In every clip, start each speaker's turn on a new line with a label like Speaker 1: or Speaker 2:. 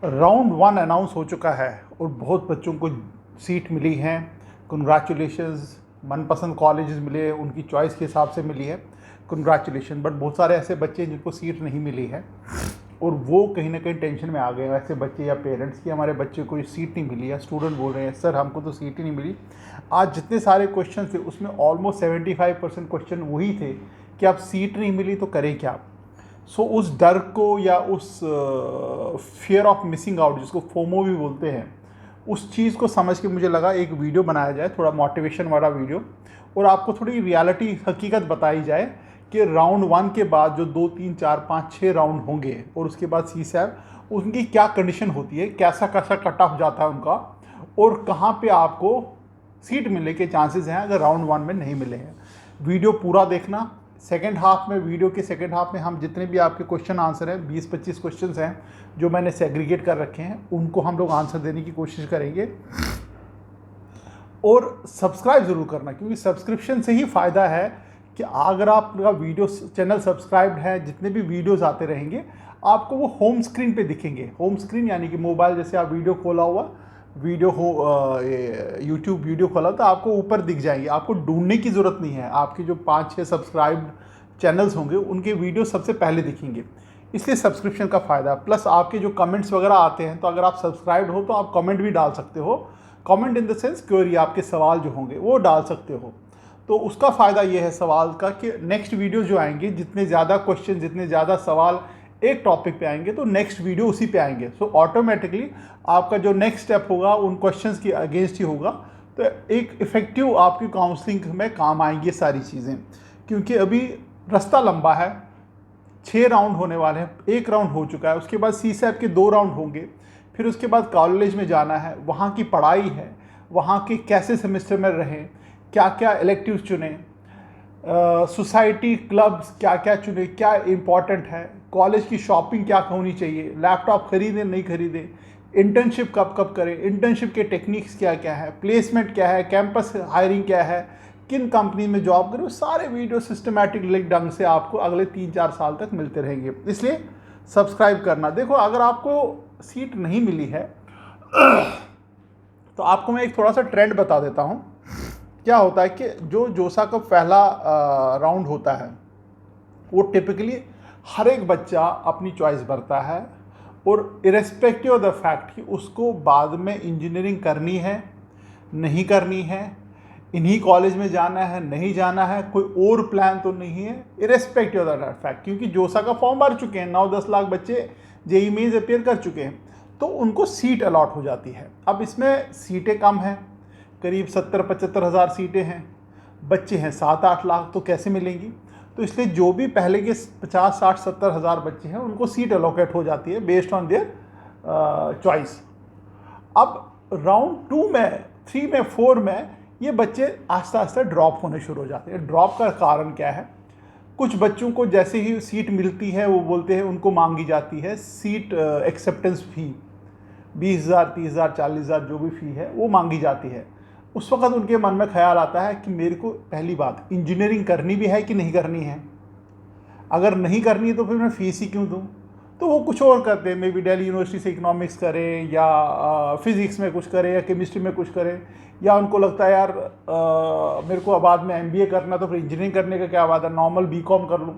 Speaker 1: Round one announce हो चुका है और बहुत बच्चों को सीट मिली हैं। कंग्रेचुलेशंस। मनपसंद कॉलेजेस मिले, उनकी चॉइस के हिसाब से मिली है, कंग्रेचुलेशन। बट बहुत सारे ऐसे बच्चे जिनको सीट नहीं मिली है और वो कहीं ना कहीं टेंशन में आ गए हैं, ऐसे बच्चे या पेरेंट्स की हमारे बच्चे को सीट नहीं मिली, या स्टूडेंट बोल रहे हैं सर हमको तो सीट ही नहीं मिली। आज जितने सारे क्वेश्चन थे उसमें ऑलमोस्ट 75% क्वेश्चन वही थे कि आप सीट नहीं मिली तो करें क्या। सो उस डर को या उस फियर ऑफ मिसिंग आउट, जिसको फोमो भी बोलते हैं, उस चीज़ को समझ के मुझे लगा एक वीडियो बनाया जाए, थोड़ा मोटिवेशन वाला वीडियो, और आपको थोड़ी रियलिटी हकीकत बताई जाए कि राउंड वन के बाद जो 2 3 4 5 6 राउंड होंगे और उसके बाद CSAT, उनकी क्या कंडीशन होती है, कैसा कैसा कट ऑफ जाता है उनका, और कहाँ पे आपको सीट मिलने के चांसेस हैं अगर राउंड वन में नहीं मिले हैं। वीडियो पूरा देखना। सेकेंड हाफ में, वीडियो के सेकेंड हाफ में हम जितने भी आपके क्वेश्चन आंसर हैं, 20-25 क्वेश्चंस हैं जो मैंने सेग्रीगेट कर रखे हैं, उनको हम लोग आंसर देने की कोशिश करेंगे। और सब्सक्राइब ज़रूर करना, क्योंकि सब्सक्रिप्शन से ही फ़ायदा है कि अगर आपका वीडियो चैनल सब्सक्राइब्ड है, जितने भी वीडियोस आते रहेंगे आपको वो होम स्क्रीन पे दिखेंगे। होम स्क्रीन यानी कि मोबाइल, जैसे आप वीडियो खोला हुआ, वीडियो हो यूट्यूब वीडियो खोला तो आपको ऊपर दिख जाएंगे, आपको ढूंढने की ज़रूरत नहीं है। आपके जो 5-6 सब्सक्राइब्ड चैनल्स होंगे उनके वीडियो सबसे पहले दिखेंगे, इसलिए सब्सक्रिप्शन का फ़ायदा। प्लस आपके जो कमेंट्स वगैरह आते हैं, तो अगर आप सब्सक्राइब्ड हो तो आप कमेंट भी डाल सकते हो। Comment in the sense query, आपके सवाल जो होंगे वो डाल सकते हो। तो उसका फ़ायदा ये है सवाल का कि नेक्स्ट वीडियो जो आएंगे, जितने ज़्यादा क्वेश्चन, जितने ज़्यादा सवाल एक टॉपिक पे आएंगे तो नेक्स्ट वीडियो उसी पे आएंगे। सो ऑटोमेटिकली आपका जो नेक्स्ट स्टेप होगा उन क्वेश्चंस के अगेंस्ट ही होगा। तो एक इफ़ेक्टिव आपकी काउंसलिंग में काम आएंगी ये सारी चीज़ें, क्योंकि अभी रास्ता लंबा है। 6 राउंड होने वाले हैं, 1 राउंड हो चुका है, उसके बाद CSAT के 2 राउंड होंगे, फिर उसके बाद कॉलेज में जाना है, वहाँ की पढ़ाई है, वहाँ के कैसे सेमेस्टर में रहें, क्या क्या इलेक्टिव चुने, सोसाइटी क्लब्स क्या क्या चुने, क्या इम्पॉर्टेंट है, कॉलेज की शॉपिंग क्या होनी चाहिए, लैपटॉप खरीदें नहीं खरीदें, इंटर्नशिप कब कब करें, इंटर्नशिप के टेक्निक्स क्या क्या है, प्लेसमेंट क्या है, कैंपस हायरिंग क्या है, किन कंपनी में जॉब करें, वो सारे वीडियो सिस्टमैटिक ढंग से आपको अगले 3-4 साल तक मिलते रहेंगे। इसलिए सब्सक्राइब करना। देखो, अगर आपको सीट नहीं मिली है तो आपको मैं एक थोड़ा सा ट्रेंड बता देता हूँ। क्या होता है कि जो जोसा का पहला राउंड होता है वो टिपिकली हर एक बच्चा अपनी चॉइस भरता है, और इरेस्पेक्टिव ऑफ द फैक्ट कि उसको बाद में इंजीनियरिंग करनी है नहीं करनी है, इन्हीं कॉलेज में जाना है नहीं जाना है, कोई और प्लान तो नहीं है, इरेस्पेक्टिव ऑफ दैट फैक्ट, क्योंकि जोसा का फॉर्म भर चुके हैं, 9-10 लाख बच्चे जेईई मेंस अपेयर कर चुके हैं, तो उनको सीट अलॉट हो जाती है। अब इसमें सीटें कम हैं, करीब 70-75 हज़ार सीटें हैं, बच्चे हैं 7-8 लाख, तो कैसे मिलेंगी। तो इसलिए जो भी पहले के 50-60-70 हज़ार बच्चे हैं उनको सीट अलोकेट हो जाती है बेस्ड ऑन देयर चॉइस। अब राउंड 2 में, 3 में, 4 में ये बच्चे आस्ते आस्ते ड्रॉप होने शुरू हो जाते हैं। ड्रॉप का कारण क्या है? कुछ बच्चों को जैसे ही सीट मिलती है वो बोलते हैं, उनको मांगी जाती है सीट एक्सेप्टेंस फ़ी, 20,000, 30,000, 40,000 जो भी फ़ी है वो मांगी जाती है। उस वक्त उनके मन में ख्याल आता है कि मेरे को पहली बात इंजीनियरिंग करनी भी है कि नहीं करनी है, अगर नहीं करनी है तो फिर मैं फ़ीस ही क्यों दूँ। तो वो कुछ और करते हैं, मे बी दिल्ली यूनिवर्सिटी से इकोनॉमिक्स करें, या फिज़िक्स में कुछ करें, या केमिस्ट्री में कुछ करें, या उनको लगता है यार मेरे को बाद में MBA करना, तो फिर इंजीनियरिंग करने का क्या बात है, नॉर्मल BCom कर लूँ।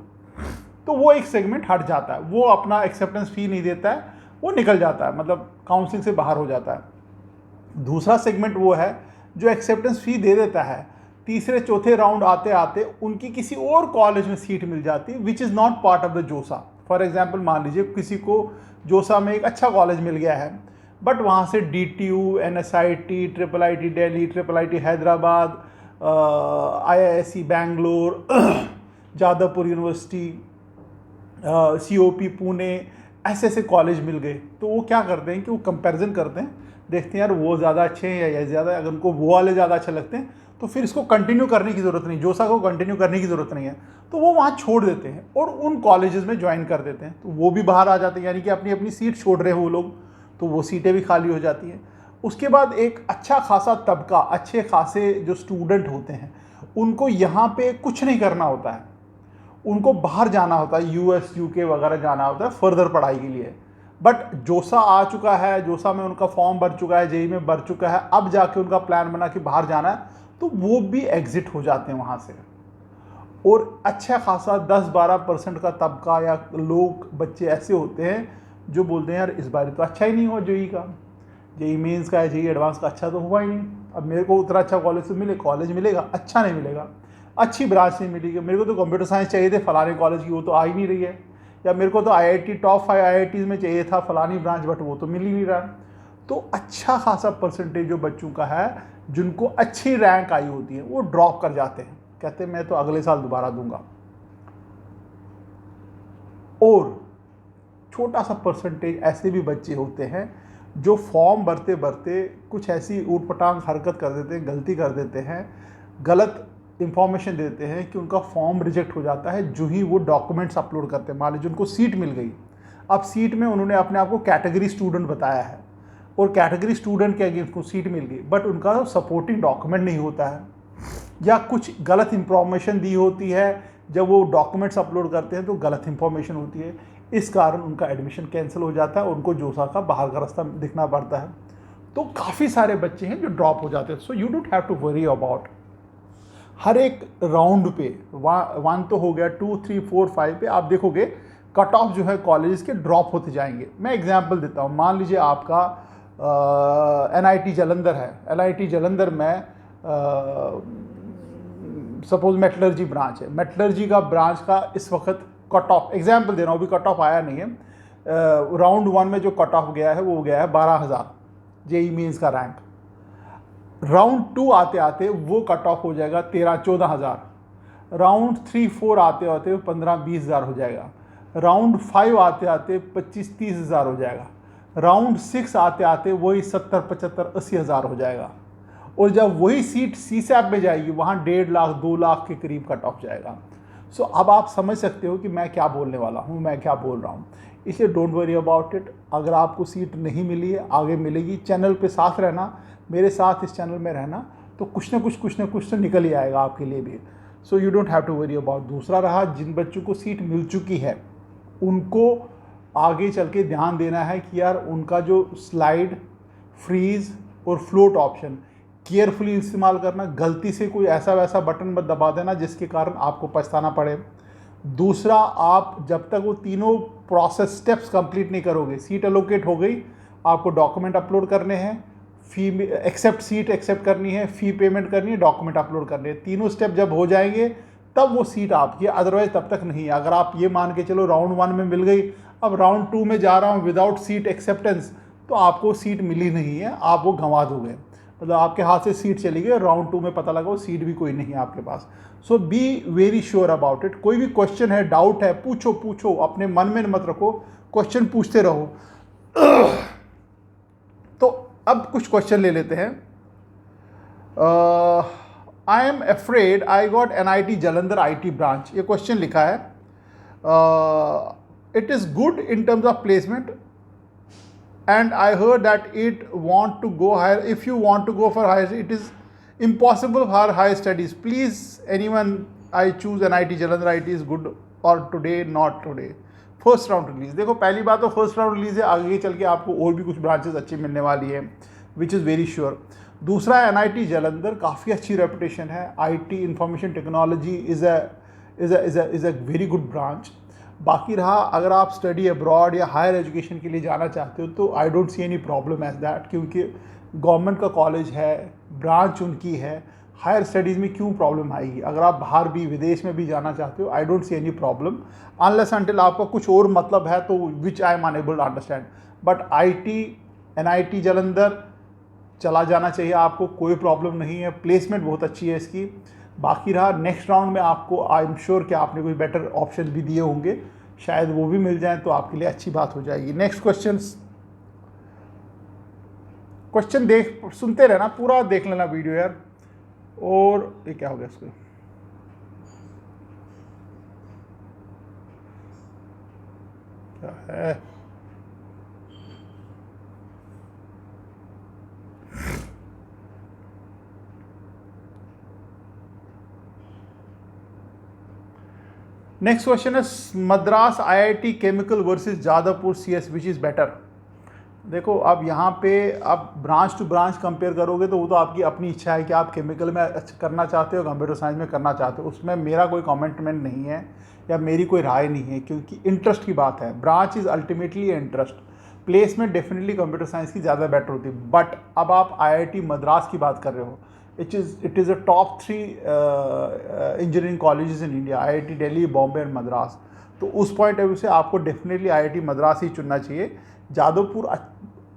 Speaker 1: तो वो एक सेगमेंट हट जाता है, वो अपना एक्सेप्टेंस फ़ी नहीं देता है, वो निकल जाता है, मतलब काउंसलिंग से बाहर हो जाता है। दूसरा सेगमेंट वो है जो एक्सेप्टेंस फ़ी दे देता है, तीसरे चौथे राउंड आते आते उनकी किसी और कॉलेज में सीट मिल जाती है which is not part of the जोसा। फॉर एग्जांपल, मान लीजिए किसी को जोसा में एक अच्छा कॉलेज मिल गया है, बट वहाँ से DTU, NSIT, IIIT Delhi, IIIT Hyderabad, IISc Bangalore, Jadavpur university, COP Pune, ऐसे ऐसे कॉलेज मिल गए। तो वो क्या करते हैं कि वो कंपैरिजन करते हैं, देखते हैं यार वो ज़्यादा अच्छे हैं या ये ज़्यादा। अगर उनको वो वाले ज़्यादा अच्छे लगते हैं तो फिर इसको कंटिन्यू करने की ज़रूरत नहीं, जोसा को कंटिन्यू करने की ज़रूरत नहीं है, तो वो वहाँ छोड़ देते हैं और उन कॉलेजेस में ज्वाइन कर देते हैं। तो वो भी बाहर आ जाते हैं, यानी कि अपनी अपनी सीट छोड़ रहे हैं वो लोग, तो वो सीटें भी खाली हो जाती हैं। उसके बाद एक अच्छा खासा तबका, अच्छे खासे जो स्टूडेंट होते हैं, उनको यहाँ पे कुछ नहीं करना होता है, उनको बाहर जाना होता है, US UK वगैरह जाना होता है फर्दर पढ़ाई के लिए। बट जोसा आ चुका है, जोसा में उनका फॉर्म भर चुका है, जेई में भर चुका है, अब जाके उनका प्लान बना कि बाहर जाना है, तो वो भी एग्जिट हो जाते हैं वहाँ से। और अच्छा खासा 10-12% का तबका या लोग, बच्चे ऐसे होते हैं जो बोलते हैं यार इस बार तो अच्छा ही नहीं हुआ जेई का, जेई मेंस का है, जेई एडवांस का अच्छा तो हुआ ही नहीं, अब मेरे को उतना अच्छा कॉलेज से मिले, कॉलेज मिलेगा अच्छा नहीं मिलेगा, अच्छी ब्रांच नहीं मिलेगी, मेरे को तो कंप्यूटर साइंस चाहिए थे फलाने कॉलेज की, वो तो आ ही नहीं रही है, या मेरे को तो आईआईटी टॉप 5 आईआईटीज़ में चाहिए था फलानी ब्रांच, बट वो तो मिल ही नहीं रहा। तो अच्छा खासा परसेंटेज जो बच्चों का है जिनको अच्छी रैंक आई होती है वो ड्रॉप कर जाते हैं, कहते हैं मैं तो अगले साल दोबारा दूंगा। और छोटा सा परसेंटेज ऐसे भी बच्चे होते हैं जो फॉर्म भरते भरते कुछ ऐसी ऊटपटांग हरकत कर देते हैं, गलती कर देते हैं, गलत इंफॉर्मेशन देते हैं कि उनका फॉर्म रिजेक्ट हो जाता है जो ही वो डॉक्यूमेंट्स अपलोड करते हैं। मान लीजिए उनको सीट मिल गई, अब सीट में उन्होंने अपने आप को कैटेगरी स्टूडेंट बताया है और कैटेगरी स्टूडेंट के अगेंस्ट उनको सीट मिल गई, बट उनका सपोर्टिंग डॉक्यूमेंट नहीं होता है या कुछ गलत इंफॉर्मेशन दी होती है, जब वो डॉक्यूमेंट्स अपलोड करते हैं तो गलत इंफॉर्मेशन होती है, इस कारण उनका एडमिशन कैंसिल हो जाता है, उनको जोसा का बाहर का रास्ता दिखना पड़ता है। तो काफ़ी सारे बच्चे हैं जो ड्रॉप हो जाते हैं। So you don't have to worry about. हर एक राउंड पे 1 तो हो गया, 2, 3, 4, 5 पे आप देखोगे कट ऑफ जो है कॉलेजेस के ड्रॉप होते जाएंगे। मैं एग्जांपल देता हूँ, मान लीजिए आपका एनआईटी जालंधर है, एनआईटी जालंधर में सपोज मेटलर्जी ब्रांच है, मेटलर्जी का ब्रांच का इस वक्त कट ऑफ, एग्जाम्पल दे रहा हूँ, अभी कट ऑफ आया नहीं है, राउंड 1 में जो कट ऑफ गया है वो गया है 12,000 जेई मीन्स का रैंक। राउंड 2 आते आते वो कट ऑफ हो जाएगा 13-14,000, राउंड 3-4 आते आते 15-20 हज़ार हो जाएगा, राउंड 5 आते आते 25-30 हज़ार हो जाएगा, राउंड 6 आते आते वही 70-75-80 हज़ार हो जाएगा, और जब वही सीट सीसैप में जाएगी वहाँ 1.5 लाख 2 लाख के करीब कट ऑफ जाएगा। सो अब आप समझ सकते हो कि मैं क्या बोलने वाला हूँ, मैं क्या बोल रहा हूँ, इसलिए डोंट वरी अबाउट इट। अगर आपको सीट नहीं मिली है, आगे मिलेगी, चैनल पे साथ रहना, मेरे साथ इस चैनल में रहना, तो कुछ ना कुछ तो निकल ही आएगा आपके लिए भी। So you don't have to worry about. दूसरा रहा, जिन बच्चों को सीट मिल चुकी है उनको आगे चल के ध्यान देना है कि यार उनका जो स्लाइड, फ्रीज और फ्लोट ऑप्शन केयरफुली इस्तेमाल करना, गलती से कोई ऐसा वैसा बटन मत दबा देना जिसके कारण आपको पछताना पड़े। दूसरा, आप जब तक वो तीनों प्रोसेस स्टेप्स कंप्लीट नहीं करोगे, सीट एलोकेट हो गई, आपको डॉक्यूमेंट अपलोड करने हैं, फी एक्सेप्ट सीट एक्सेप्ट करनी है, फ़ी पेमेंट करनी है, डॉक्यूमेंट अपलोड करने हैं, तीनों स्टेप जब हो जाएंगे तब वो सीट आपकी, अदरवाइज तब तक नहीं है। अगर आप ये मान के चलो राउंड 1 में मिल गई, अब राउंड 2 में जा रहा हूँ विदाउट सीट एक्सेप्टेंस, तो आपको सीट मिली नहीं है, आप वो गंवा दोगे, मतलब आपके हाथ से सीट चली गई, राउंड 2 में पता लगा वो सीट भी कोई नहीं है आपके पास। So be very sure about it. कोई भी क्वेश्चन है, डाउट है, पूछो, अपने मन में मत रखो, क्वेश्चन पूछते रहो। तो अब कुछ क्वेश्चन ले लेते हैं। I am afraid I got NIT Jalandhar IT branch, ये क्वेश्चन लिखा है। It is good in terms of placement and I heard that it want to go higher. If you want to go for higher, it is impossible for higher studies. Please, anyone, I choose NIT Jalandhar. IT is good or today, not today. First round release, देखो पहली बात तो first round release है, आगे चल के आपको और भी कुछ ब्रांचेस अच्छी मिलने वाली है, विच इज़ वेरी श्योर। दूसरा, NIT जालंधर काफ़ी अच्छी रेपुटेशन है, IT information technology is a very good branch. बाकी रहा, अगर आप स्टडी अब्रॉड या हायर एजुकेशन के लिए जाना चाहते हो तो I don't see any problem as that, क्योंकि गवर्नमेंट का कॉलेज है, ब्रांच उनकी है, हायर स्टडीज़ में क्यों प्रॉब्लम आएगी। अगर आप बाहर भी, विदेश में भी जाना चाहते हो, I don't see any problem, unless until आपका कुछ और मतलब है, तो which I am unable to understand. But NIT Jalandhar चला जाना चाहिए आपको, कोई प्रॉब्लम नहीं है, प्लेसमेंट बहुत अच्छी है इसकी। बाकी रहा, नेक्स्ट राउंड में आपको आई एम श्योर कि आपने कोई बेटर ऑप्शन भी दिए होंगे, शायद वो भी मिल जाए तो आपके लिए अच्छी बात हो जाएगी। नेक्स्ट क्वेश्चन सुनते रहना, पूरा देख लेना वीडियो यार। और ये क्या हो गया इसको, क्या है, नेक्स्ट क्वेश्चन है Madras IIT chemical versus Jadavpur CS which is better. देखो अब यहाँ पे आप ब्रांच टू ब्रांच कंपेयर करोगे तो वो तो आपकी अपनी इच्छा है कि आप केमिकल में करना चाहते हो, कंप्यूटर साइंस में करना चाहते हो, उसमें मेरा कोई कमेंटमेंट नहीं है या मेरी कोई राय नहीं है, क्योंकि इंटरेस्ट की बात है। Branch is ultimately interest. Placement definitely computer science की ज़्यादा बेटर होती है, बट अब आप आईआईटी मद्रास की बात कर रहे हो। It is a top 3 engineering colleges in India, IIT Delhi, Bombay and Madras. तो उस पॉइंट ऑफ व्यू से आपको डेफिनेटली आईआईटी मद्रास ही चुनना चाहिए। जादवपुर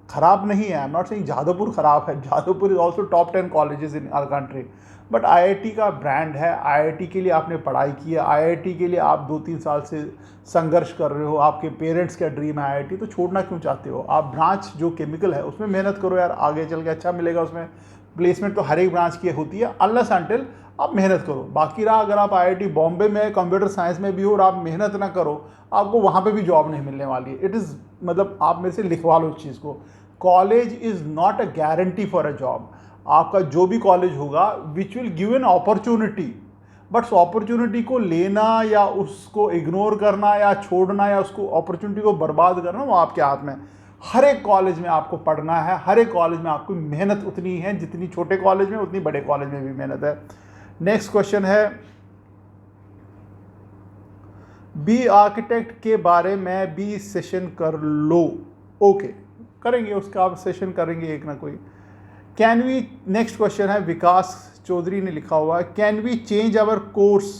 Speaker 1: खराब नहीं है, I am not saying Jadavpur खराब है, Jadavpur is also top 10 colleges in our country, but IIT का ब्रांड है, आईआईटी के लिए आपने पढ़ाई की है, आईआईटी के लिए आप 2-3 साल से संघर्ष कर रहे हो, आपके पेरेंट्स का ड्रीम है आईआईटी, तो छोड़ना क्यों चाहते हो? आप ब्रांच जो केमिकल है उसमें मेहनत करो यार, आगे चल के अच्छा मिलेगा, उसमें प्लेसमेंट तो हर एक ब्रांच की होती है, अनलेस अनटिल आप मेहनत करो। बाकी रहा अगर आप आईआईटी बॉम्बे में कंप्यूटर साइंस में भी हो और आप मेहनत ना करो, आपको वहाँ पे भी जॉब नहीं मिलने वाली है। इट इज़ मतलब आप मेरे से लिखवा लो इस चीज़ को, college is not a guarantee for a job. आपका जो भी कॉलेज होगा which will give an opportunity, but उस अपॉर्चुनिटी को लेना या उसको इग्नोर करना या छोड़ना या उसको अपॉर्चुनिटी को बर्बाद करना वो आपके हाथ में। हर एक कॉलेज में आपको पढ़ना है, हर एक कॉलेज में आपको मेहनत उतनी है जितनी छोटे कॉलेज में, उतनी बड़े कॉलेज में भी मेहनत है। नेक्स्ट क्वेश्चन है बी आर्किटेक्ट के बारे में भी सेशन कर लो। ओके करेंगे, उसका आप सेशन करेंगे एक ना कोई। कैन वी, नेक्स्ट क्वेश्चन है विकास चौधरी ने लिखा हुआ है, can we change our course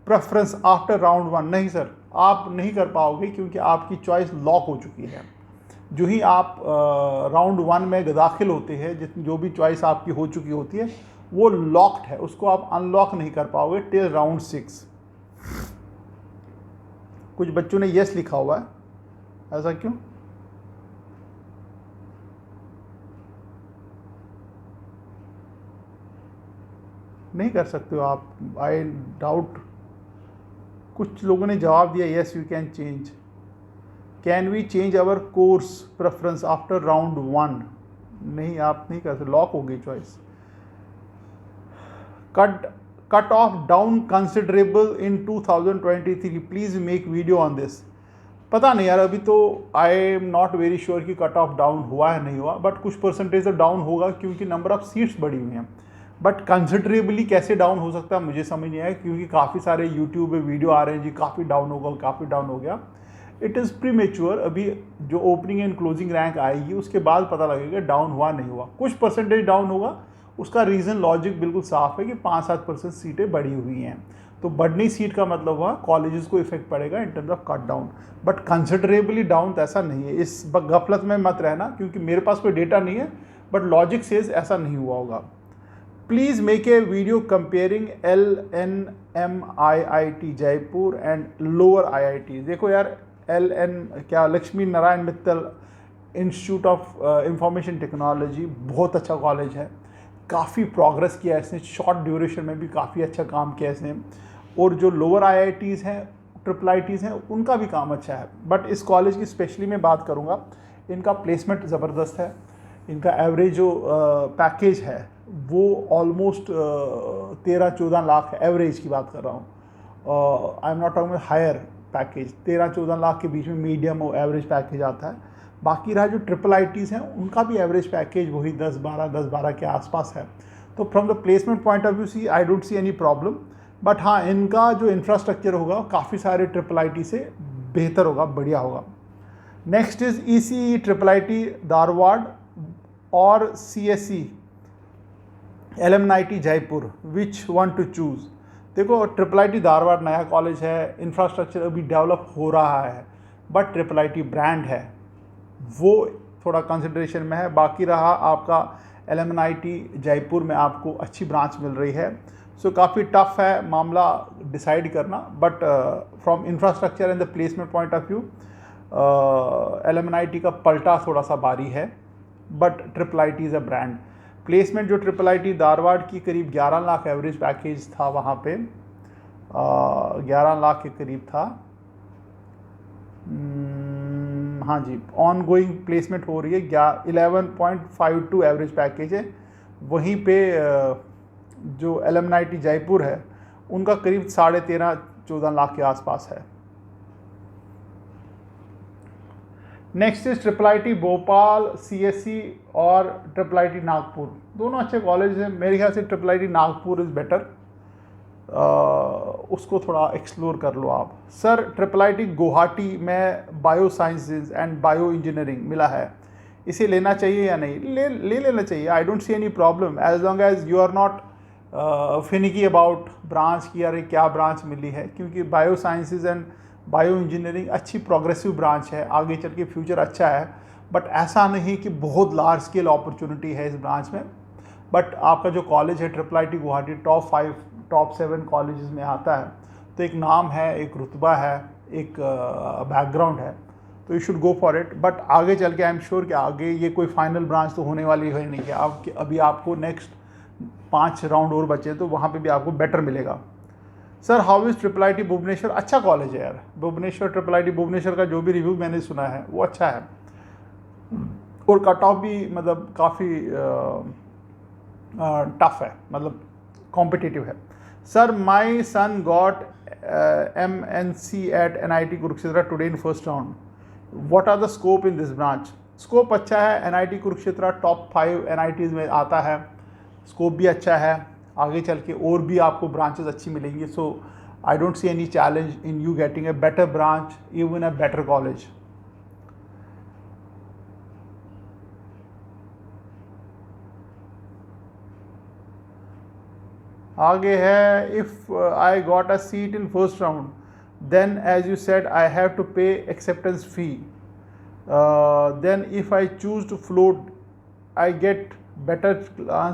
Speaker 1: preference after round 1? नहीं सर, आप नहीं कर पाओगे, क्योंकि आपकी चॉइस लॉक हो चुकी है। जो ही आप राउंड 1 में दाखिल होते हैं, जो भी चॉइस आपकी हो चुकी होती है वो लॉक्ड है, उसको आप अनलॉक नहीं कर पाओगे टिल राउंड 6। कुछ बच्चों ने यस लिखा हुआ है, ऐसा क्यों? नहीं कर सकते हो आप, आई डाउट। कुछ लोगों ने जवाब दिया yes you can change. Can we change our course preference after round 1? नहीं, आप नहीं कर सकते, लॉक हो गई choice. Cut off down considerable in 2023, please make video on this. पता नहीं यार, अभी तो I am not very sure कि कट ऑफ डाउन हुआ है नहीं हुआ, बट कुछ परसेंटेज तो डाउन होगा क्योंकि नंबर ऑफ सीट्स बढ़ी हुई हैं। बट कंसिडरेबली कैसे डाउन हो सकता है मुझे समझ नहीं आया, क्योंकि काफ़ी सारे यूट्यूब पे वीडियो आ रहे हैं जी काफ़ी डाउन होगा, काफ़ी डाउन हो गया। इट इज़ प्रीमेच्योर, अभी जो ओपनिंग एंड क्लोजिंग रैंक आएगी उसके बाद पता लगेगा डाउन हुआ नहीं हुआ। कुछ परसेंटेज डाउन होगा, उसका रीज़न लॉजिक बिल्कुल साफ है कि 5-7% सीटें बढ़ी हुई हैं, तो बढ़नी सीट का मतलब हुआ कॉलेजेस को इफेक्ट पड़ेगा in terms of cut down, but considerably down तो ऐसा नहीं है। इस गफलत में मत रहना, क्योंकि मेरे पास कोई डेटा नहीं है, बट लॉजिक सेज ऐसा नहीं हुआ होगा। Please make a video comparing LNM Jaipur and lower IIT। देखो यार, क्या Lakshmi Narayan Mittal institute of information technology बहुत अच्छा कॉलेज है, काफ़ी प्रोग्रेस किया है इसने, शॉर्ट ड्यूरेशन में भी काफ़ी अच्छा काम किया इसने। और जो लोअर IITs हैं, IIITs हैं, उनका भी काम अच्छा है। बट इस कॉलेज की स्पेशली मैं बात करूँगा, इनका प्लेसमेंट ज़बरदस्त है, इनका एवरेज जो पैकेज है वो ऑलमोस्ट 13-14 लाख है, एवरेज की बात कर रहा हूँ। I am not talking higher package, 13-14 lakh के बीच में मीडियम और एवरेज पैकेज आता है। बाकी रहा जो IIITs हैं उनका भी एवरेज पैकेज वही 10-12 के आसपास है। तो from the placement point of view see I don't see any problem, but हाँ इनका जो इंफ्रास्ट्रक्चर होगा काफ़ी सारे IIIT से बेहतर होगा, बढ़िया होगा। Next is ECE IIIT Dharwad और CSE LMIT Jaipur, which one two choose? देखो IIIT धारवाड़ नया कॉलेज है, इंफ्रास्ट्रक्चर अभी डेवलप हो रहा है, बट IIIT ब्रांड है, वो थोड़ा कंसिडरेशन में है। बाकी रहा आपका LMIT जयपुर में आपको अच्छी ब्रांच मिल रही है, सो काफ़ी टफ है मामला डिसाइड करना, but from infrastructure and the placement point of view LMIT का पलटा थोड़ा सा भारी है, but IIIT is a brand. Placement जो IIIT धारवाड़ की करीब 11 लाख एवरेज पैकेज था, वहाँ पे 11 लाख के करीब था। हाँ जी, ऑन गोइंग प्लेसमेंट हो रही है, 11.52 एवरेज पैकेज है। वहीं पे जो LMIT जयपुर है उनका करीब 13.5 14 लाख के आसपास है। Next is IIIT Bhopal, CSE और IIIT नागपुर। दोनों अच्छे कॉलेज हैं। मेरे ख्याल से IIIT नागपुर इज़ बेटर, उसको थोड़ा एक्सप्लोर कर लो आप। सर IIIT गुवाहाटी में bio sciences and bio engineering मिला है, इसे लेना चाहिए या नहीं? ले लेना चाहिए। I don't see any problem as long as you are not finicky about branch की, अरे क्या ब्रांच मिली है, क्योंकि bio sciences and bio engineering अच्छी प्रोग्रेसिव ब्रांच है, आगे चल के फ्यूचर अच्छा है। बट ऐसा नहीं कि बहुत लार्ज स्केल अपॉर्चुनिटी है इस ब्रांच में। बट आपका जो कॉलेज है IIIT Guwahati top 5 top 7 colleges में आता है, तो एक नाम है, एक रुतबा है, एक बैकग्राउंड है, तो you should go for it. But आगे चल के आई एम श्योर कि आगे ये कोई फाइनल ब्रांच तो होने वाली है नहीं, कि आप अभी आपको नेक्स्ट 5 राउंड और बचे, तो वहाँ पे भी आपको बेटर मिलेगा। Sir how is IIIT Bhubaneswar? अच्छा कॉलेज है यार भुवनेश्वर। IIIT भुवनेश्वर का जो भी रिव्यू मैंने सुना है वो अच्छा है, और कट ऑफ भी मतलब काफ़ी टफ है, मतलब कॉम्पिटिटिव है। Sir my son got MNC at NIT Kurukshetra today in first round, what are the scope in this branch? Scope अच्छा है, NIT कुरुक्षेत्र टॉप 5 NITs में आता है, स्कोप भी अच्छा है, आगे चल के और भी आपको ब्रांचेस अच्छी मिलेंगी। So I don't see any challenge in you getting a better branch even a better college. आगे है, if I got a seat in first round then as you said I have to pay acceptance fee, then if I choose to float I get better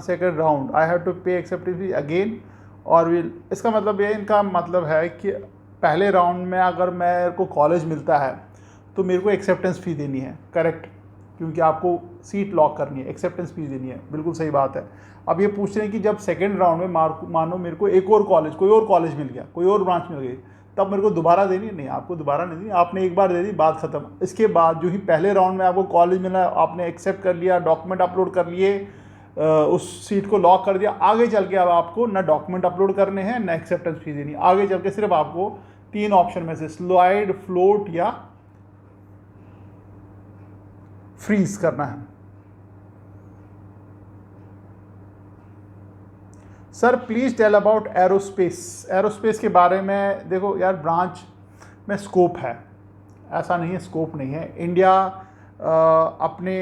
Speaker 1: second round, I have to pay acceptance fee again और will. इसका मतलब ये, इनका मतलब है कि पहले round में अगर मेरे को कॉलेज मिलता है तो मेरे को एक्सेप्टेंस फ़ी देनी है, करेक्ट, क्योंकि आपको सीट लॉक करनी है, एक्सेप्टेंस फीस देनी है, बिल्कुल सही बात है। अब ये पूछ रहे हैं कि जब सेकंड राउंड में मानो मेरे को एक और कॉलेज, कोई और कॉलेज मिल गया, कोई और ब्रांच मिल गई, तब मेरे को दोबारा देनी? नहीं, आपको दोबारा नहीं देनी, आपने एक बार दे दी, बात खत्म। इसके बाद जो ही पहले राउंड में आपको कॉलेज मिला, आपने एक्सेप्ट कर लिया, डॉक्यूमेंट अपलोड कर लिए, उस सीट को लॉक कर दिया, आगे चल के अब आपको ना डॉक्यूमेंट अपलोड करने हैं ना एक्सेप्टेंस फीस देनी, आगे चल के सिर्फ आपको 3 ऑप्शन में से स्लाइड, फ्लोट या फ्रीज करना है। Sir please tell about aerospace. Aerospace के बारे में देखो यार, ब्रांच में स्कोप है, ऐसा नहीं है स्कोप नहीं है। इंडिया अपने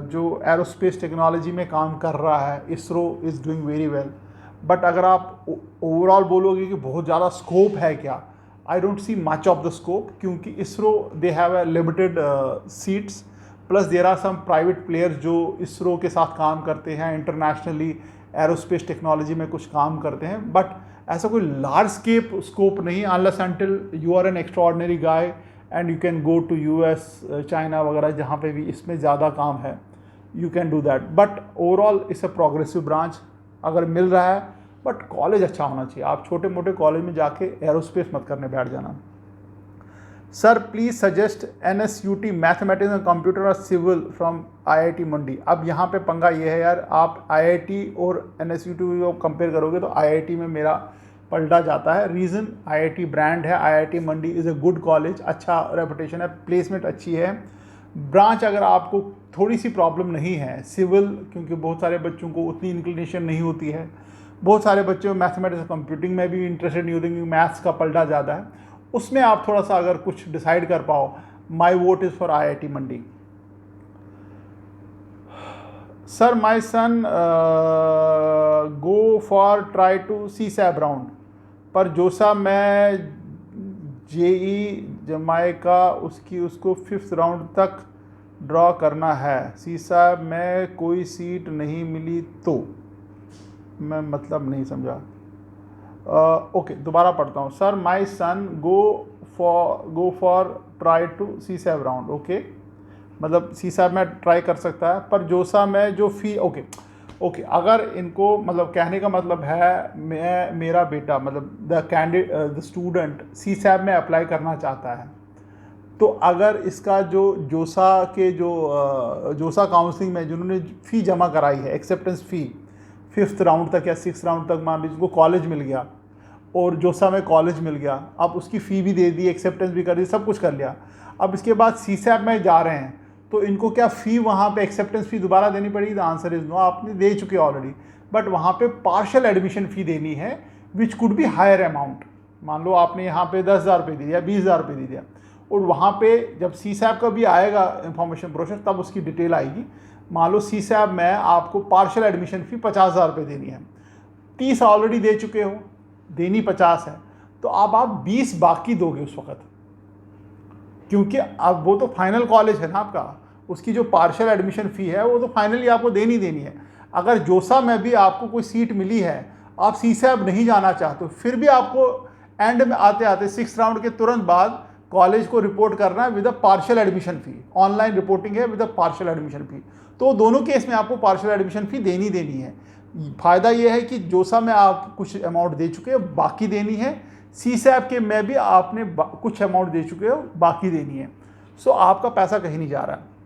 Speaker 1: जो एरोस्पेस टेक्नोलॉजी में काम कर रहा है, ISRO is doing very well. But अगर आप ओवरऑल बोलोगे कि बहुत ज़्यादा स्कोप है क्या, I don't see much of the scope, क्योंकि ISRO they have a limited seats, plus there are some private players जो इसरो के साथ काम करते हैं, इंटरनेशनली एरोस्पेस टेक्नोलॉजी में कुछ काम करते हैं। बट ऐसा कोई लार्ज स्कोप नहीं, unless until you are an extraordinary guy and you can go to US, China वगैरह, जहाँ पे भी इसमें ज़्यादा काम है, you can do that. But overall it's a progressive branch अगर मिल रहा है, बट कॉलेज अच्छा होना चाहिए। आप छोटे मोटे कॉलेज में जाके एरोस्पेस मत करने बैठ जाना। Sir please suggest NSUT mathematics and computer और सिविल फ्रॉम IIT मंडी। अब यहाँ पे पंगा ये है यार, आप IIT और NSUT को कंपेयर करोगे तो IIT में मेरा पलटा जाता है। रीज़न, IIT ब्रांड है, IIT Mandi is a good college, अच्छा रेपुटेशन है, प्लेसमेंट अच्छी है। ब्रांच अगर आपको थोड़ी सी प्रॉब्लम नहीं है, सिविल, क्योंकि बहुत सारे बच्चों को उतनी इंक्लिनेशन नहीं होती है, बहुत सारे बच्चों मैथमेटिक्स कंप्यूटिंग में भी इंटरेस्टेड नहीं होते क्योंकि मैथ्स का पलटा ज़्यादा है, उसमें आप थोड़ा सा अगर कुछ डिसाइड कर पाओ, my vote is for IIT Mandi. Sir my son go for try to CSAB round, पर जोसा में JE जमाइका उसको 5th राउंड तक ड्रॉ करना है, CSAB में कोई सीट नहीं मिली तो? मैं मतलब नहीं समझा। ओके, दोबारा पढ़ता हूँ। Sir my son go for try to CSAB round, okay, मतलब CSAB में ट्राई कर सकता है, पर जोसा में जो फी, ओके, अगर इनको मतलब कहने का मतलब है, मेरा बेटा मतलब द स्टूडेंट CSAB में अप्लाई करना चाहता है, तो अगर इसका जो जोसा काउंसलिंग में जिन्होंने फ़ी जमा कराई है, एक्सेप्टेंस फ़ी 5th राउंड तक या 6th राउंड तक, मान लीजिए उनको कॉलेज मिल गया, और जोसा में कॉलेज मिल गया, अब उसकी फ़ी भी दे दी, एक्सेप्टेंस भी कर दी, सब कुछ कर लिया। अब इसके बाद सीसैप में जा रहे हैं तो इनको क्या फ़ी वहाँ पे एक्सेप्टेंस फ़ी दोबारा देनी पड़ेगी? द आंसर इज़ नो, आपने दे चुके ऑलरेडी। बट वहाँ पे पार्शियल एडमिशन फ़ी देनी है which could be higher amount. मान लो आपने यहाँ पे 10,000 रुपये दे दिया, 20,000 रुपये दे दिया, और वहाँ पे जब सीसैप का भी आएगा इंफॉर्मेशन ब्रोशर तब उसकी डिटेल आएगी। मान लो सीसैप में आपको पार्शियल एडमिशन फ़ी 50,000 रुपये देनी है, 30 ऑलरेडी दे चुके हो, देनी 50 है, तो अब आप 20 बाकी दोगे उस वक्त, क्योंकि अब वो तो फाइनल कॉलेज है ना आपका, उसकी जो पार्शियल एडमिशन फ़ी है वो तो फाइनली आपको देनी देनी है। अगर जोसा में भी आपको कोई सीट मिली है, आप सीसैप नहीं जाना चाहते, फिर भी आपको एंड में आते आते 6th राउंड के तुरंत बाद कॉलेज को रिपोर्ट करना है with a partial admission fee. Online reporting है with a partial admission fee, तो दोनों केस में आपको पार्शियल एडमिशन फ़ी देनी देनी है। फ़ायदा यह है कि जोसा में आप कुछ अमाउंट दे चुके हो, बाकी देनी है। सीसैप के में भी आपने कुछ अमाउंट दे चुके हो, बाकी देनी है। सो आपका पैसा कहीं नहीं जा रहा है।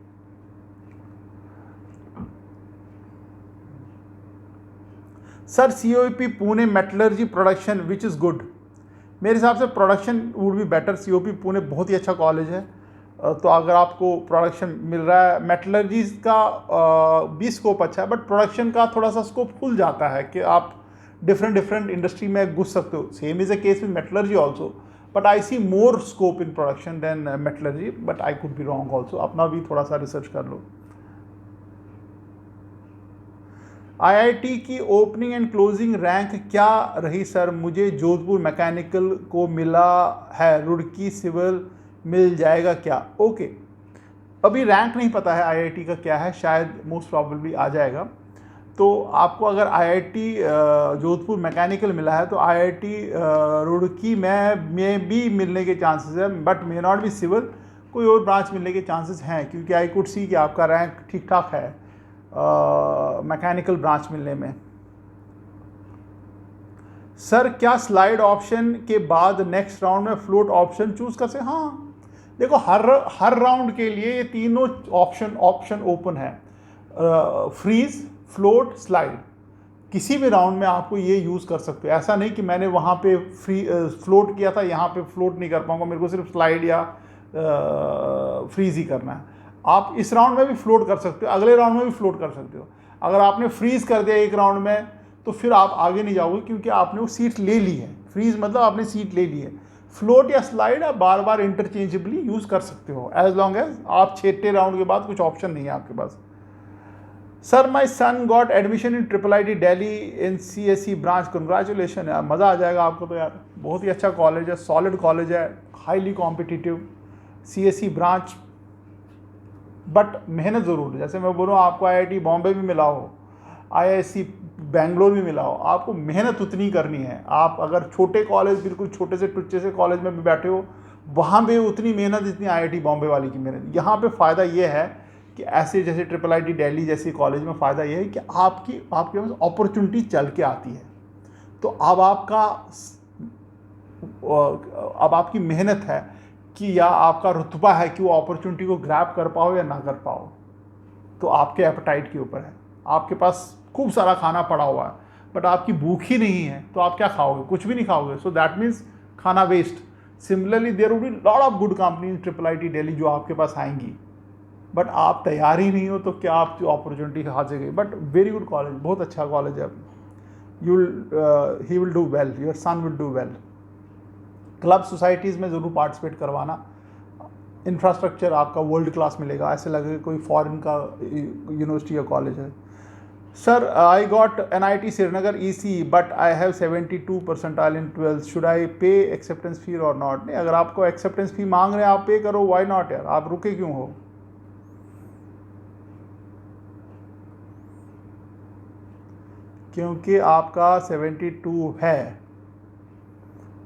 Speaker 1: Sir COP Pune metallurgy production which is good. मेरे हिसाब से production would be better. COP Pune बहुत ही अच्छा कॉलेज है, तो अगर आपको प्रोडक्शन मिल रहा है, मेटलर्जी का भी स्कोप अच्छा है, बट प्रोडक्शन का थोड़ा सा स्कोप खुल जाता है कि आप डिफरेंट इंडस्ट्री में घुस सकते हो। Same is a case with metallurgy also, but I see more scope in production than metallurgy, but I could be wrong also. अपना भी थोड़ा सा रिसर्च कर लो। आईआईटी की ओपनिंग एंड क्लोजिंग रैंक क्या रही सर? मुझे जोधपुर मैकेनिकल को मिला है, रुड़की सिविल मिल जाएगा क्या? ओके, अभी रैंक नहीं पता है आईआईटी का क्या है, शायद मोस्ट प्रॉबेबली आ जाएगा। तो आपको अगर आईआईटी जोधपुर मैकेनिकल मिला है तो आईआईटी रुड़की में भी मिलने के चांसेस है, but may not be civil, कोई और ब्रांच मिलने के चांसेस हैं, क्योंकि आई कुड सी कि आपका रैंक ठीक ठाक है मैकेनिकल ब्रांच मिलने में। सर क्या स्लाइड ऑप्शन के बाद नेक्स्ट राउंड में फ्लोट ऑप्शन चूज कर सकते? हाँ, देखो हर राउंड के लिए ये तीनों ऑप्शन ओपन है, फ्रीज, फ्लोट, स्लाइड। किसी भी राउंड में आपको ये यूज़ कर सकते हो। ऐसा नहीं कि मैंने वहाँ पे फ्लोट किया था, यहाँ पे फ्लोट नहीं कर पाऊंगा, मेरे को सिर्फ स्लाइड या फ्रीज ही करना है। आप इस राउंड में भी फ्लोट कर सकते हो, अगले राउंड में भी फ्लोट कर सकते हो। अगर आपने फ्रीज कर दिया एक राउंड में तो फिर आप आगे नहीं जाओगे, क्योंकि आपने वो सीट ले ली है। फ्रीज मतलब आपने सीट ले ली है। फ्लोट या स्लाइड आप बार बार इंटरचेंजेबली यूज़ कर सकते हो, एज लॉन्ग एज आप 6ठे राउंड के बाद कुछ ऑप्शन नहीं है आपके पास। Sir my son got admission in IIIT Delhi in CSE branch, congratulation यार, मज़ा आ जाएगा आपको तो यार। बहुत ही अच्छा कॉलेज है, सॉलिड कॉलेज है, highly competitive CSE branch, but मेहनत ज़रूर है। जैसे मैं बोलूँ आपको IIT बॉम्बे भी मिला हो, IISc बेंगलोर भी मिला हो, आपको मेहनत उतनी करनी है। आप अगर छोटे कॉलेज, बिल्कुल छोटे से टुच्चे से कॉलेज में भी बैठे हो, वहाँ भी उतनी मेहनत जितनी IIT बॉम्बे वाली की मेहनत। यहाँ पे फ़ायदा ये है कि ऐसे जैसे IIIT दिल्ली जैसी कॉलेज में फ़ायदा ये है कि आपके पास अपॉर्चुनिटी चल के आती है। तो अब आपकी मेहनत है कि या आपका रुतबा है कि वो अपॉर्चुनिटी को ग्रैब कर पाओ या ना कर पाओ, तो आपके एपेटाइट के ऊपर है। आपके पास खूब सारा खाना पड़ा हुआ है, बट आपकी भूख ही नहीं है, तो आप क्या खाओगे? कुछ भी नहीं खाओगे। सो दैट मीन्स खाना waste. Similarly there will be lot of good company in IIIT Delhi जो आपके पास आएंगी, बट आप तैयार ही नहीं हो तो क्या आप जो अपॉर्चुनिटी हासिल गई। बट वेरी गुड कॉलेज, बहुत अच्छा कॉलेज है। He will do well, your son will do well. Club societies में ज़रूर पार्टिसिपेट करवाना। इंफ्रास्ट्रक्चर आपका वर्ल्ड क्लास मिलेगा, ऐसे लगेगा कोई फॉरेन का यूनिवर्सिटी या कॉलेज है। Sir I got NIT Srinagar EC but I have 72 percentile in 12th, should I पे एक्सेप्टेंस फी और नॉट? नहीं, अगर आपको एक्सेप्टेंस फी मांग रहे हैं आप पे करो, वाई नॉट यार, आप रुके क्यों हो? क्योंकि आपका 72 है।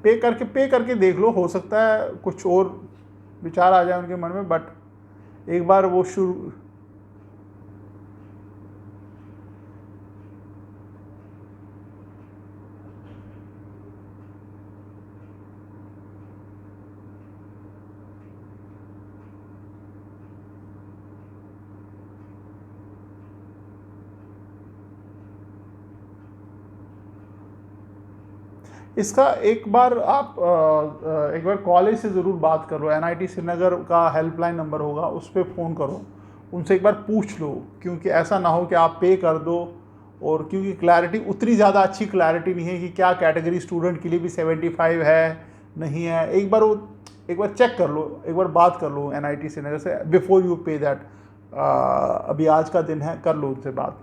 Speaker 1: पे करके देख लो, हो सकता है कुछ और विचार आ जाए उनके मन में, बट एक बार वो शुरू। इसका एक बार आप एक बार कॉलेज से ज़रूर बात करो। NIT श्रीनगर का हेल्पलाइन नंबर होगा, उस पर फ़ोन करो, उनसे एक बार पूछ लो, क्योंकि ऐसा ना हो कि आप पे कर दो और क्योंकि क्लैरिटी उतनी ज़्यादा अच्छी क्लैरिटी नहीं है कि क्या कैटेगरी स्टूडेंट के लिए भी 75 है नहीं है। एक बार चेक कर लो, एक बार बात कर लो NIT श्रीनगर से बिफोर यू पे दैट। अभी आज का दिन है, कर लो उनसे बात।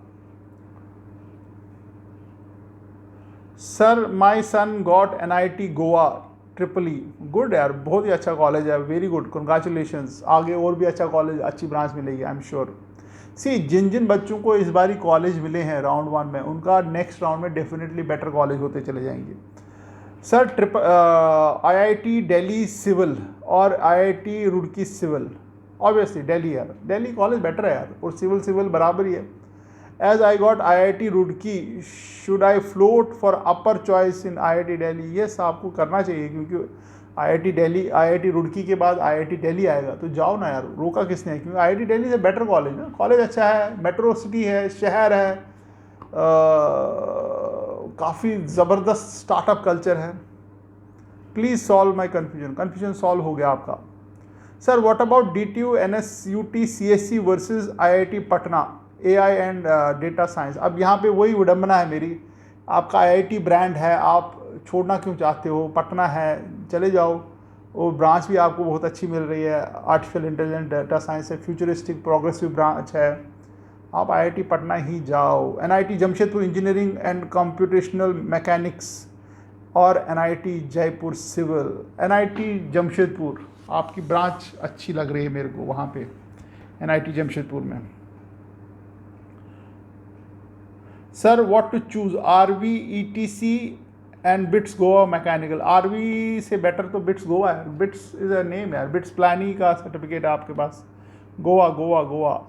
Speaker 1: Sir my son got NIT Goa triple good यार, बहुत ही अच्छा कॉलेज है, वेरी गुड, कंग्रेचुलेशंस। आगे और भी अच्छा कॉलेज, अच्छी ब्रांच मिलेगी, आई एम श्योर। सी जिन जिन बच्चों को इस बारी कॉलेज मिले हैं राउंड 1 में, उनका नेक्स्ट राउंड में डेफिनेटली बेटर कॉलेज होते चले जाएंगे। सर IIT दिल्ली सिविल और IIT Roorkee civil, obviously Delhi यार, दिल्ली कॉलेज बेटर है यार, और सिविल बराबर ही है। As I got IIT Roorkee, should I float for upper choice in IIT Delhi? Yes, आपको करना चाहिए, क्योंकि IIT दिल्ली, IIT रुड़की के बाद IIT दिल्ली आएगा, तो जाओ ना यार, रोका किसने? क्योंकि IIT दिल्ली से बेटर कॉलेज ना, कॉलेज अच्छा है, मेट्रो सिटी है, शहर है, काफ़ी ज़बरदस्त स्टार्टअप कल्चर है। Please solve my confusion solve हो गया आपका। Sir what about DTU NSUT CSC versus IIT Patna AI and data science? अब यहाँ पे वही विडम्बना है मेरी, आपका IIT ब्रांड है, आप छोड़ना क्यों चाहते हो? पटना है, चले जाओ, वो ब्रांच भी आपको बहुत अच्छी मिल रही है, आर्टिफिशियल इंटेलिजेंस, डेटा साइंस है, फ्यूचरिस्टिक प्रोग्रेसिव ब्रांच है, आप IIT पटना ही जाओ। NIT Jamshedpur engineering and computational mechanics और NIT Jaipur civil. NIT Jamshedpur आपकी ब्रांच अच्छी लग रही है मेरे को वहाँ पे, NIT जमशेदपुर में। Sir what to choose, RV ETC and BITS Goa mechanical? RV से बेटर तो बिट्स गोवा है, बिट्स इज अ नेम यार, बिट्स प्लानी का सर्टिफिकेट है आपके पास। Goa.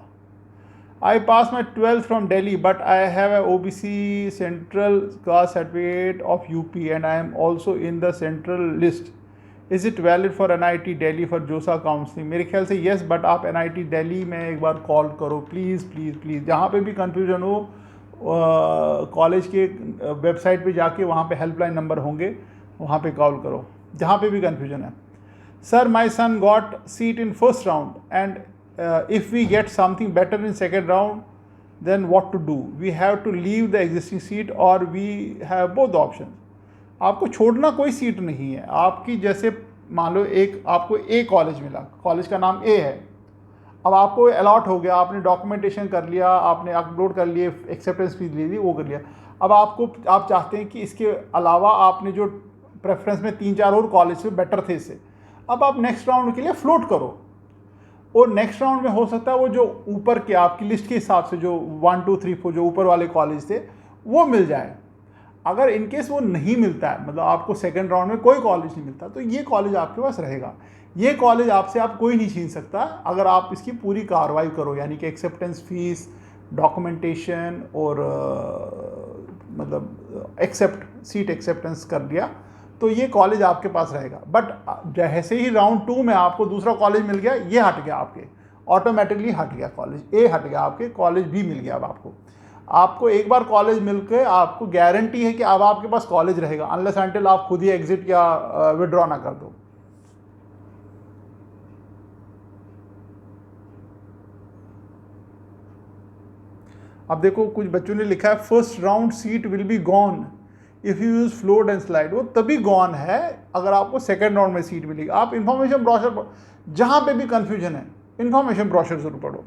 Speaker 1: I passed my 12th from Delhi, but I have a OBC Central Caste Certificate of UP and I am also in the Central list. Is it valid for NIT Delhi for JOSA counseling? मेरे ख्याल से yes, but आप NIT Delhi में एक बार call करो please. जहाँ पे भी कंफ्यूजन हो, कॉलेज के वेबसाइट पे जाके वहाँ पे हेल्पलाइन नंबर होंगे, वहाँ पे कॉल करो जहाँ पे भी कंफ्यूजन है। Sir my son got seat in first round and if we get something better in second round, then what to do? We have to leave the existing seat or we have both options. आपको छोड़ना कोई seat नहीं है आपकी। जैसे मान लो आपको A college मिला, कॉलेज का नाम A है, अब आपको अलॉट हो गया, आपने डॉक्यूमेंटेशन कर लिया, आपने अपलोड कर लिए, एक्सेप्टेंस फीस ले ली, वो कर लिया। अब आप चाहते हैं कि इसके अलावा आपने जो प्रेफरेंस में 3-4 और कॉलेज से बेटर थे इससे, अब आप नेक्स्ट राउंड के लिए फ्लोट करो, और नेक्स्ट राउंड में हो सकता है वो जो ऊपर के आपकी लिस्ट के हिसाब से जो 1 2 3 4 जो ऊपर वाले कॉलेज थे वो मिल जाए। अगर इनकेस वो नहीं मिलता है, मतलब आपको सेकंड राउंड में कोई कॉलेज नहीं मिलता, तो ये कॉलेज आपके पास रहेगा। ये कॉलेज आपसे आप कोई नहीं छीन सकता अगर आप इसकी पूरी कार्रवाई करो, यानी कि एक्सेप्टेंस फीस, डॉक्यूमेंटेशन और मतलब सीट एक्सेप्टेंस कर दिया, तो ये कॉलेज आपके पास रहेगा। बट जैसे ही राउंड 2 में आपको दूसरा कॉलेज मिल गया, ये हट गया, आपके ऑटोमेटिकली हट गया, कॉलेज A हट गया, आपके कॉलेज B मिल गया। अब आपको एक बार कॉलेज मिल के आपको गारंटी है कि अब आपके पास कॉलेज रहेगा, अनलेस अनटिल आप खुद ही एग्जिट या विड्रॉ ना कर दो। अब देखो कुछ बच्चों ने लिखा है first round seat will be gone if you use float and slide. वो तभी गॉन है अगर आपको सेकेंड राउंड में सीट मिलेगी। आप इंफॉर्मेशन ब्रोशर, जहाँ पे भी कंफ्यूजन है, इंफॉर्मेशन ब्रोशर जरूर पढ़ो।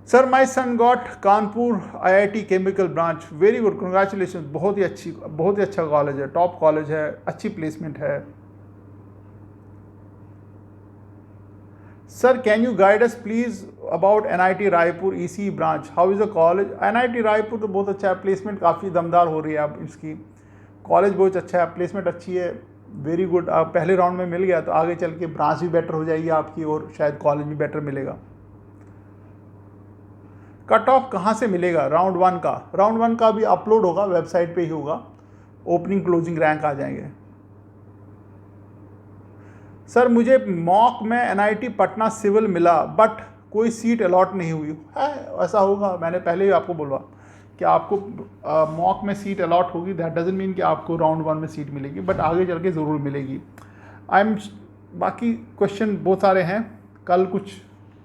Speaker 1: Sir my son got Kanpur IIT chemical branch, very good, congratulation, बहुत ही अच्छा कॉलेज है, टॉप कॉलेज है, अच्छी प्लेसमेंट है। Sir can you guide us please about NIT Raipur EC branch, how is the college? NIT Raipur तो बहुत अच्छा है, प्लेसमेंट काफ़ी दमदार हो रही है अब इसकी, कॉलेज बहुत अच्छा है, प्लेसमेंट अच्छी है, वेरी गुड। आप पहले राउंड में मिल गया तो आगे चल के ब्रांच भी बेटर हो जाएगी आपकी और शायद कॉलेज भी बेटर मिलेगा। कट ऑफ कहाँ से मिलेगा राउंड 1 का? राउंड 1 का भी अपलोड होगा, वेबसाइट पे ही होगा, ओपनिंग क्लोजिंग रैंक आ जाएंगे। सर मुझे मॉक में NIT पटना सिविल मिला बट कोई सीट अलॉट नहीं हुई है, ऐसा होगा, मैंने पहले ही आपको बोला कि आपको मॉक में सीट अलॉट होगी, दैट डजंट मीन कि आपको राउंड 1 में सीट मिलेगी, बट आगे चल के ज़रूर मिलेगी। बाकी क्वेश्चन बहुत सारे हैं, कल कुछ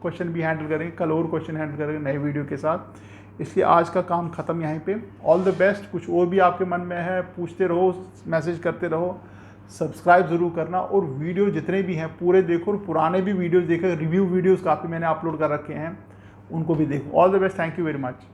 Speaker 1: क्वेश्चन भी हैंडल करेंगे, कल और क्वेश्चन हैंडल करेंगे नए वीडियो के साथ। इसलिए आज का काम ख़त्म यहीं पे। All the best. कुछ और भी आपके मन में है पूछते रहो, मैसेज करते रहो, सब्सक्राइब ज़रूर करना, और वीडियो जितने भी हैं पूरे देखो, और पुराने भी वीडियोज़ देखो, रिव्यू वीडियोज़ काफ़ी मैंने अपलोड कर रखे हैं, उनको भी देखो। All the best, thank you very much.